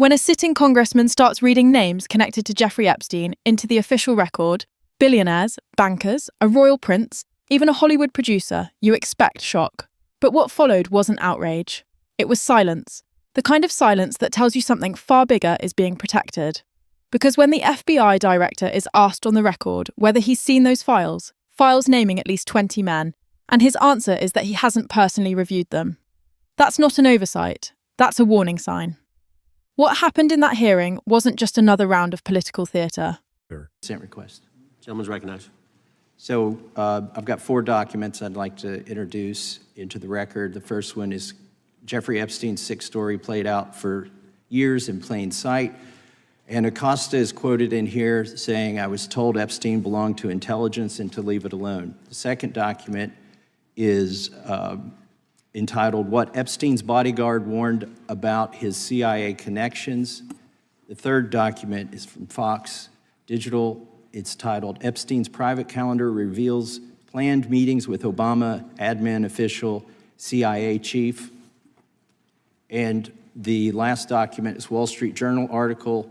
When a sitting congressman starts reading names connected to Jeffrey Epstein into the official record, billionaires, bankers, a royal prince, even a Hollywood producer, you expect shock. But what followed wasn't outrage. It was silence. The kind of silence that tells you something far bigger is being protected. Because when the FBI director is asked on the record whether he's seen those files naming at least 20 men, and his answer is that he hasn't personally reviewed them. That's not an oversight. That's a warning sign. What happened in that hearing wasn't just another round of political theatre. Consent request. Gentleman's recognized. So I've got 4 documents I'd like to introduce into the record. The first one is Jeffrey Epstein's 6 story played out for years in plain sight. And Acosta is quoted in here saying, "I was told Epstein belonged to intelligence and to leave it alone." The second document is entitled, "What Epstein's Bodyguard Warned About His CIA Connections." The third document is from Fox Digital. It's titled, "Epstein's Private Calendar Reveals Planned Meetings with Obama Admin Official CIA Chief." And the last document is Wall Street Journal article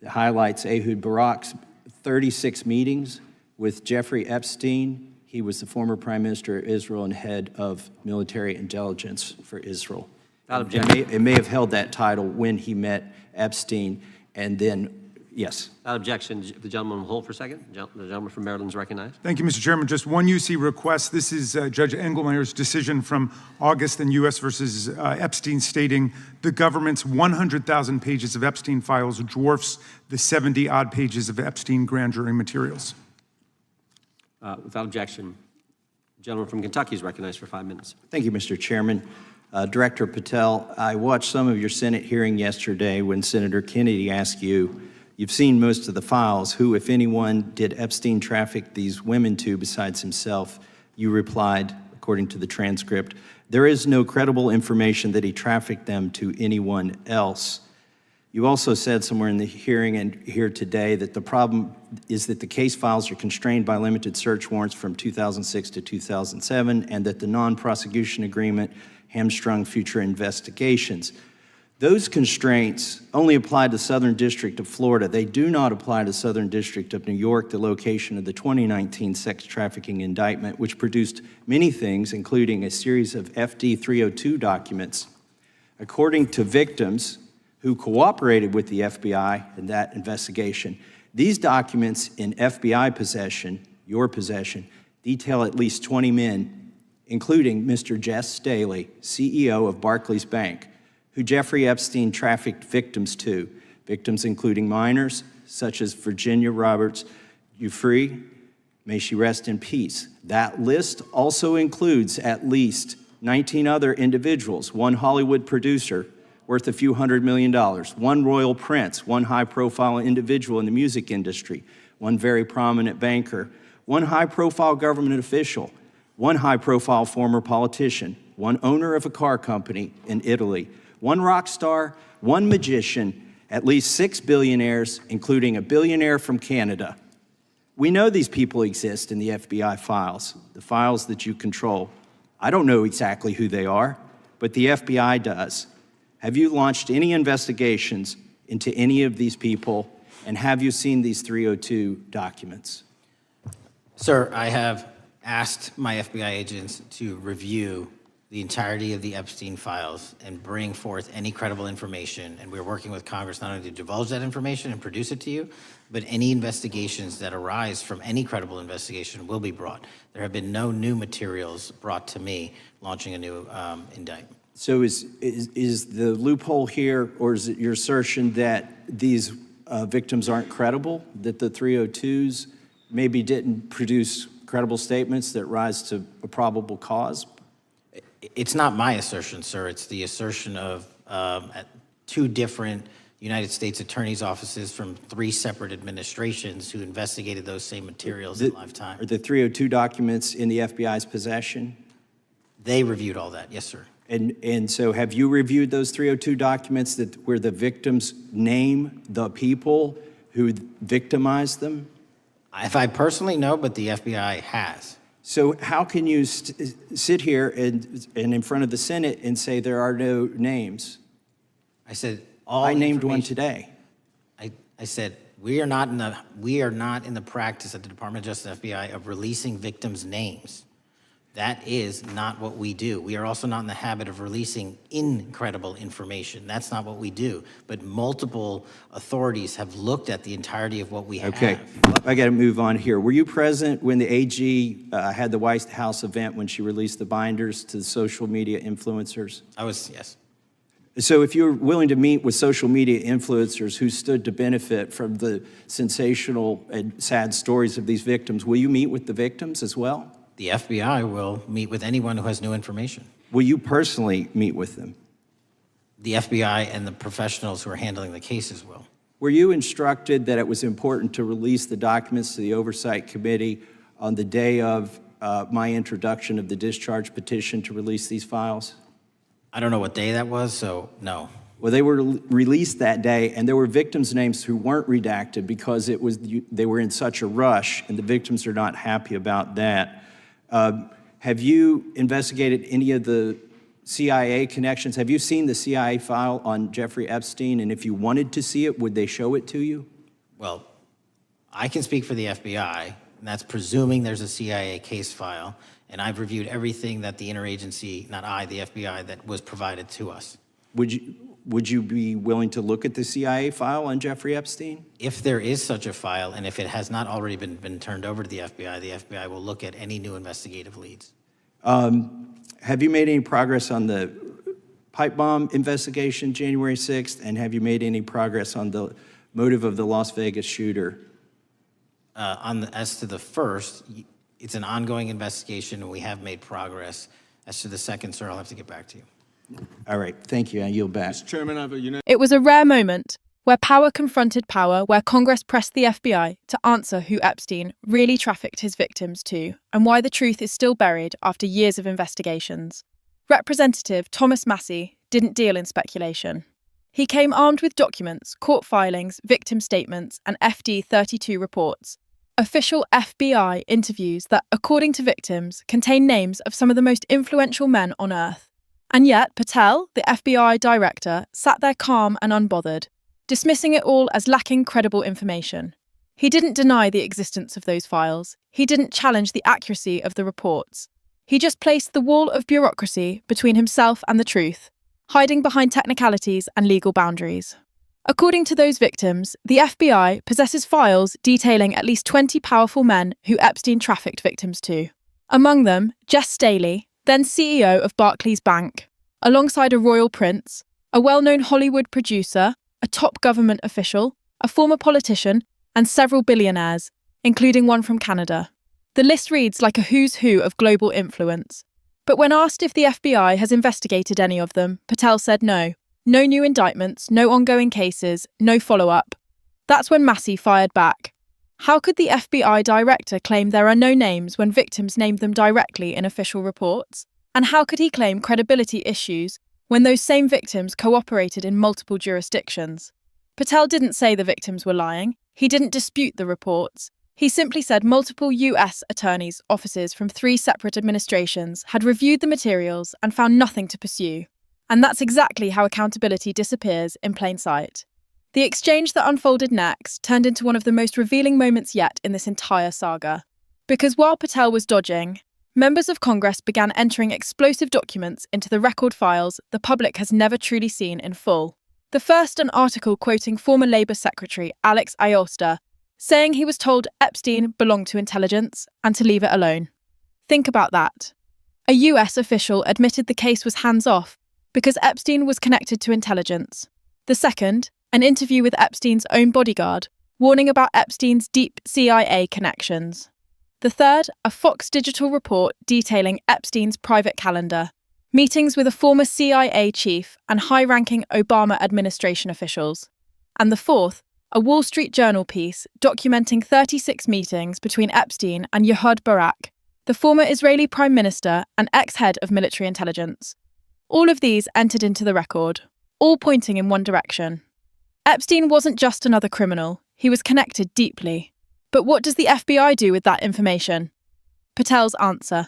that highlights Ehud Barak's 36 meetings with Jeffrey Epstein. He was the former Prime Minister of Israel and head of military intelligence for Israel. It may have held that title when he met Epstein, and then, yes. Without objection, the gentleman will hold for a second. The gentleman from Maryland is recognized. Thank you, Mr. Chairman. Just one UC request. This is Judge Engelmeyer's decision from August in U.S. versus Epstein, stating the government's 100,000 pages of Epstein files dwarfs the 70-odd pages of Epstein grand jury materials. Without objection, the gentleman from Kentucky is recognized for 5 minutes. Thank you, Mr. Chairman. Director Patel, I watched some of your Senate hearing yesterday when Senator Kennedy asked you, "You've seen most of the files. Who, if anyone, did Epstein traffic these women to besides himself?" You replied, according to the transcript, "There is no credible information that he trafficked them to anyone else." You also said somewhere in the hearing and here today that the problem is that the case files are constrained by limited search warrants from 2006 to 2007, and that the non-prosecution agreement hamstrung future investigations. Those constraints only apply to Southern District of Florida. They do not apply to Southern District of New York, the location of the 2019 sex trafficking indictment, which produced many things, including a series of FD 302 documents. According to victims who cooperated with the FBI in that investigation, these documents in FBI possession, your possession, detail at least 20 men, including Mr. Jess Staley, CEO of Barclays Bank, who Jeffrey Epstein trafficked victims to, victims including minors, such as Virginia Roberts Giuffre, may she rest in peace. That list also includes at least 19 other individuals, one Hollywood producer worth a few $100 million, one royal prince, one high-profile individual in the music industry, one very prominent banker, one high-profile government official, one high-profile former politician, one owner of a car company in Italy, one rock star, one magician, at least 6 billionaires, including a billionaire from Canada. We know these people exist in the FBI files, the files that you control. I don't know exactly who they are, but the FBI does. Have you launched any investigations into any of these people, and have you seen these 302 documents? Sir, I have asked my FBI agents to review the entirety of the Epstein files and bring forth any credible information, and we're working with Congress not only to divulge that information and produce it to you, but any investigations that arise from any credible investigation will be brought. There have been no new materials brought to me launching a new indictment. So is the loophole here, or is it your assertion that these victims aren't credible, that the 302s maybe didn't produce credible statements that rise to a probable cause? It's not my assertion, sir. It's the assertion of 2 different United States attorneys' offices from 3 separate administrations who investigated those same materials in lifetime. Are the 302 documents in the FBI's possession? They reviewed all that, yes, sir. And so have you reviewed those 302 documents where the victims name the people who victimized them? If I personally know, but the FBI has. So how can you sit here and in front of the Senate and say there are no names? I said I named one today. I said, we are not in the practice at the Department of Justice FBI of releasing victims' names. That is not what we do. We are also not in the habit of releasing incredible information. That's not what we do. But multiple authorities have looked at the entirety of what we have. Okay, I got to move on here. Were you present when the AG had the White House event when she released the binders to the social media influencers? I was, yes. So if you're willing to meet with social media influencers who stood to benefit from the sensational and sad stories of these victims, will you meet with the victims as well? The FBI will meet with anyone who has new information. Will you personally meet with them? The FBI and the professionals who are handling the cases will. Were you instructed that it was important to release the documents to the Oversight Committee on the day of my introduction of the discharge petition to release these files? I don't know what day that was, so no. Well, they were released that day, and there were victims' names who weren't redacted because they were in such a rush, and the victims are not happy about that. Have you investigated any of the CIA connections? Have you seen the CIA file on Jeffrey Epstein? And if you wanted to see it, would they show it to you? Well, I can speak for the FBI, and that's presuming there's a CIA case file, and I've reviewed everything that the interagency, not I, the FBI, that was provided to us. Would you be willing to look at the CIA file on Jeffrey Epstein? If there is such a file, and if it has not already been turned over to the FBI will look at any new investigative leads. Have you made any progress on the pipe bomb investigation January 6th? And have you made any progress on the motive of the Las Vegas shooter? As to the first, it's an ongoing investigation, and we have made progress. As to the second, sir, I'll have to get back to you. All right, thank you. I yield back. Mr. Chairman, I have a It was a rare moment where power confronted power, where Congress pressed the FBI to answer who Epstein really trafficked his victims to, and why the truth is still buried after years of investigations. Representative Thomas Massie didn't deal in speculation. He came armed with documents, court filings, victim statements, and FD 32 reports. Official FBI interviews that, according to victims, contain names of some of the most influential men on Earth. And yet, Patel, the FBI director, sat there calm and unbothered, dismissing it all as lacking credible information. He didn't deny the existence of those files. He didn't challenge the accuracy of the reports. He just placed the wall of bureaucracy between himself and the truth, hiding behind technicalities and legal boundaries. According to those victims, the FBI possesses files detailing at least 20 powerful men who Epstein trafficked victims to. Among them, Jess Staley, then CEO of Barclays Bank, alongside a royal prince, a well-known Hollywood producer, a top government official, a former politician, and several billionaires, including one from Canada. The list reads like a who's who of global influence. But when asked if the FBI has investigated any of them, Patel said no. No new indictments, no ongoing cases, no follow-up. That's when Massie fired back. How could the FBI director claim there are no names when victims named them directly in official reports? And how could he claim credibility issues when those same victims cooperated in multiple jurisdictions? Patel didn't say the victims were lying. He didn't dispute the reports. He simply said multiple US attorneys' offices from 3 separate administrations had reviewed the materials and found nothing to pursue. And that's exactly how accountability disappears in plain sight. The exchange that unfolded next turned into one of the most revealing moments yet in this entire saga. Because while Patel was dodging, members of Congress began entering explosive documents into the record files the public has never truly seen in full. The first, an article quoting former Labour Secretary Alex Ayosta, saying he was told Epstein belonged to intelligence and to leave it alone. Think about that. A US official admitted the case was hands-off because Epstein was connected to intelligence. The second, an interview with Epstein's own bodyguard, warning about Epstein's deep CIA connections. The third, a Fox Digital report detailing Epstein's private calendar, meetings with a former CIA chief and high-ranking Obama administration officials. And the fourth, a Wall Street Journal piece documenting 36 meetings between Epstein and Ehud Barak, the former Israeli prime minister and ex-head of military intelligence. All of these entered into the record, all pointing in one direction. Epstein wasn't just another criminal, he was connected deeply. But what does the FBI do with that information? Patel's answer.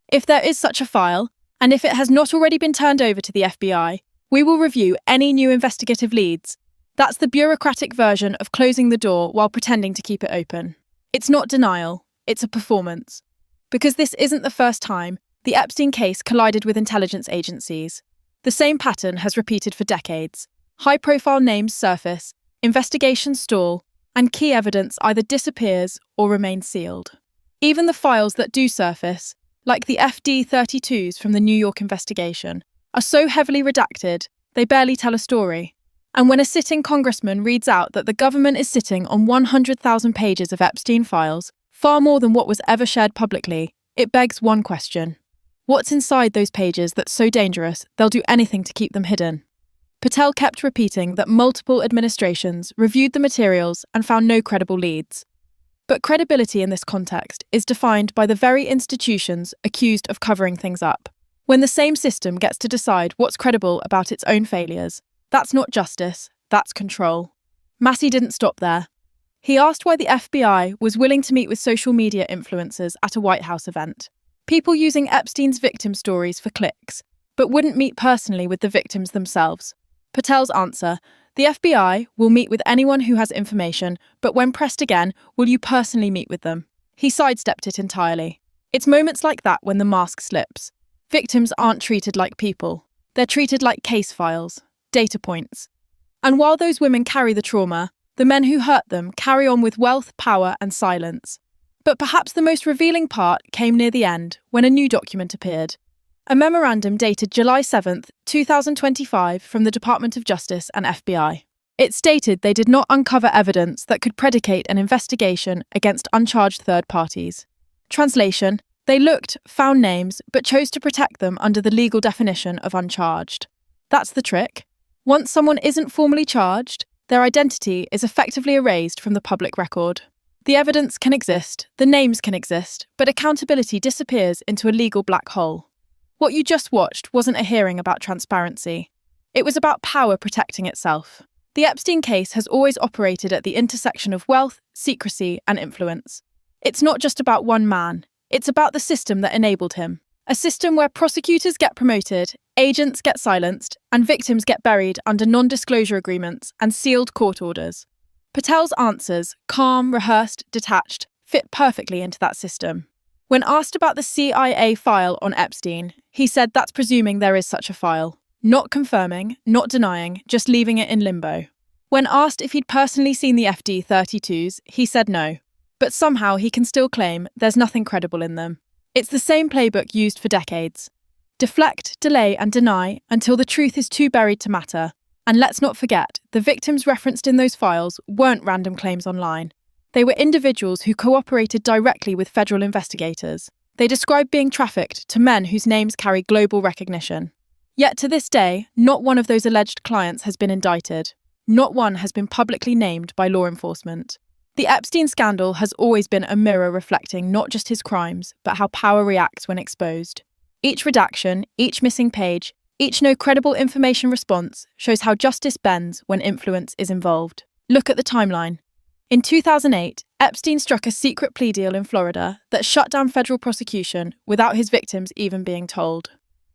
If there is such a file, and if it has not already been turned over to the FBI, We will review any new investigative leads. That's the bureaucratic version of closing the door while pretending to keep it open. It's not denial, it's a performance. Because this isn't the first time the Epstein case collided with intelligence agencies. The same pattern has repeated for decades. High-profile names surface, investigations stall, and key evidence either disappears or remains sealed. Even the files that do surface, like the FD-32s from the New York investigation, are so heavily redacted they barely tell a story. And when a sitting congressman reads out that the government is sitting on 100,000 pages of Epstein files, far more than what was ever shared publicly, it begs one question. What's inside those pages that's so dangerous they'll do anything to keep them hidden? Patel kept repeating that multiple administrations reviewed the materials and found no credible leads. But credibility in this context is defined by the very institutions accused of covering things up. When the same system gets to decide what's credible about its own failures, that's not justice, that's control. Massie didn't stop there. He asked why the FBI was willing to meet with social media influencers at a White House event. People using Epstein's victim stories for clicks, but wouldn't meet personally with the victims themselves. Patel's answer, the FBI will meet with anyone who has information, but when pressed again, will you personally meet with them? He sidestepped it entirely. It's moments like that when the mask slips. Victims aren't treated like people. They're treated like case files, data points. And while those women carry the trauma, the men who hurt them carry on with wealth, power, and silence. But perhaps the most revealing part came near the end, when a new document appeared. A memorandum dated July 7th, 2025 from the Department of Justice and FBI. It stated they did not uncover evidence that could predicate an investigation against uncharged third parties. Translation: they looked, found names, but chose to protect them under the legal definition of uncharged. That's the trick. Once someone isn't formally charged, their identity is effectively erased from the public record. The evidence can exist, the names can exist, but accountability disappears into a legal black hole. What you just watched wasn't a hearing about transparency. It was about power protecting itself. The Epstein case has always operated at the intersection of wealth, secrecy, and influence. It's not just about one man. It's about the system that enabled him. A system where prosecutors get promoted, agents get silenced, and victims get buried under non-disclosure agreements and sealed court orders. Patel's answers, calm, rehearsed, detached, fit perfectly into that system. When asked about the CIA file on Epstein, he said that's presuming there is such a file. Not confirming, not denying, just leaving it in limbo. When asked if he'd personally seen the FD-32s, he said no. But somehow he can still claim there's nothing credible in them. It's the same playbook used for decades. Deflect, delay, and deny until the truth is too buried to matter. And let's not forget, the victims referenced in those files weren't random claims online. They were individuals who cooperated directly with federal investigators. They described being trafficked to men whose names carry global recognition. Yet to this day, not one of those alleged clients has been indicted. Not one has been publicly named by law enforcement. The Epstein scandal has always been a mirror reflecting not just his crimes, but how power reacts when exposed. Each redaction, each missing page, each no credible information response shows how justice bends when influence is involved. Look at the timeline. In 2008, Epstein struck a secret plea deal in Florida that shut down federal prosecution without his victims even being told.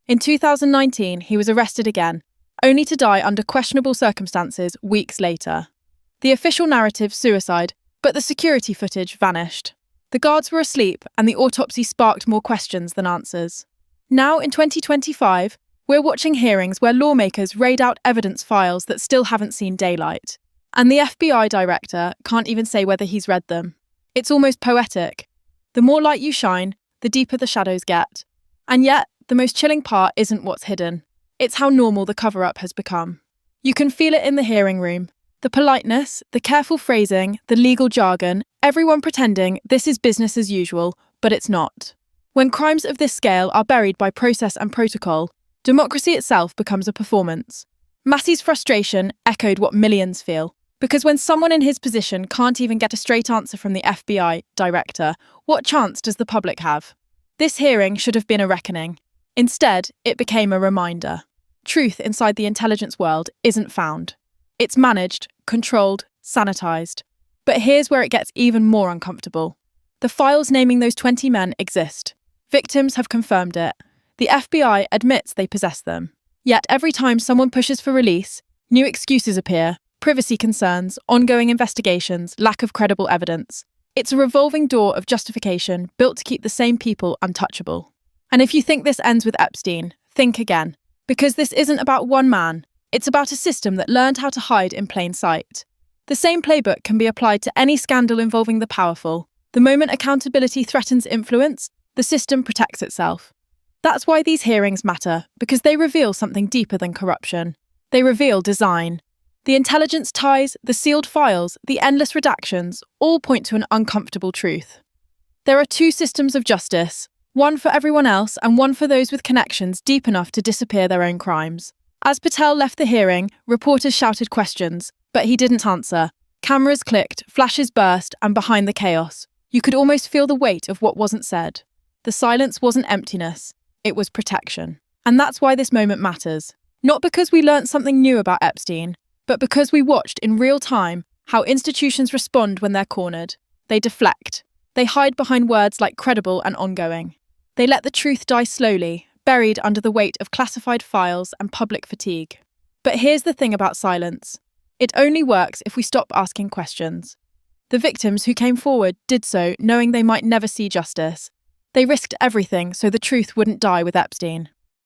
In 2019, he was arrested again, only to die under questionable circumstances weeks later. The official narrative, suicide, but the security footage vanished. The guards were asleep and the autopsy sparked more questions than answers. Now in 2025, we're watching hearings where lawmakers raid out evidence files that still haven't seen daylight. And the FBI director can't even say whether he's read them. It's almost poetic. The more light you shine, the deeper the shadows get. And yet, the most chilling part isn't what's hidden. It's how normal the cover-up has become. You can feel it in the hearing room. The politeness, the careful phrasing, the legal jargon, everyone pretending this is business as usual, but it's not. When crimes of this scale are buried by process and protocol, democracy itself becomes a performance. Massie's frustration echoed what millions feel. Because when someone in his position can't even get a straight answer from the FBI director, what chance does the public have? This hearing should have been a reckoning. Instead, it became a reminder. Truth inside the intelligence world isn't found. It's managed, controlled, sanitized. But here's where it gets even more uncomfortable. The files naming those 20 men exist. Victims have confirmed it. The FBI admits they possess them. Yet every time someone pushes for release, new excuses appear: privacy concerns, ongoing investigations, lack of credible evidence. It's a revolving door of justification built to keep the same people untouchable. And if you think this ends with Epstein, think again. Because this isn't about one man, it's about a system that learned how to hide in plain sight. The same playbook can be applied to any scandal involving the powerful. The moment accountability threatens influence, the system protects itself. That's why these hearings matter, because they reveal something deeper than corruption. They reveal design. The intelligence ties, the sealed files, the endless redactions, all point to an uncomfortable truth. There are two systems of justice, one for everyone else and one for those with connections deep enough to disappear their own crimes. As Patel left the hearing, reporters shouted questions, but he didn't answer. Cameras clicked, flashes burst, and behind the chaos, you could almost feel the weight of what wasn't said. The silence wasn't emptiness, it was protection. And that's why this moment matters. Not because we learnt something new about Epstein, but because we watched in real time how institutions respond when they're cornered. They deflect. They hide behind words like credible and ongoing. They let the truth die slowly, buried under the weight of classified files and public fatigue. But here's the thing about silence. It only works if we stop asking questions. The victims who came forward did so knowing they might never see justice. They risked everything so the truth wouldn't die with Epstein.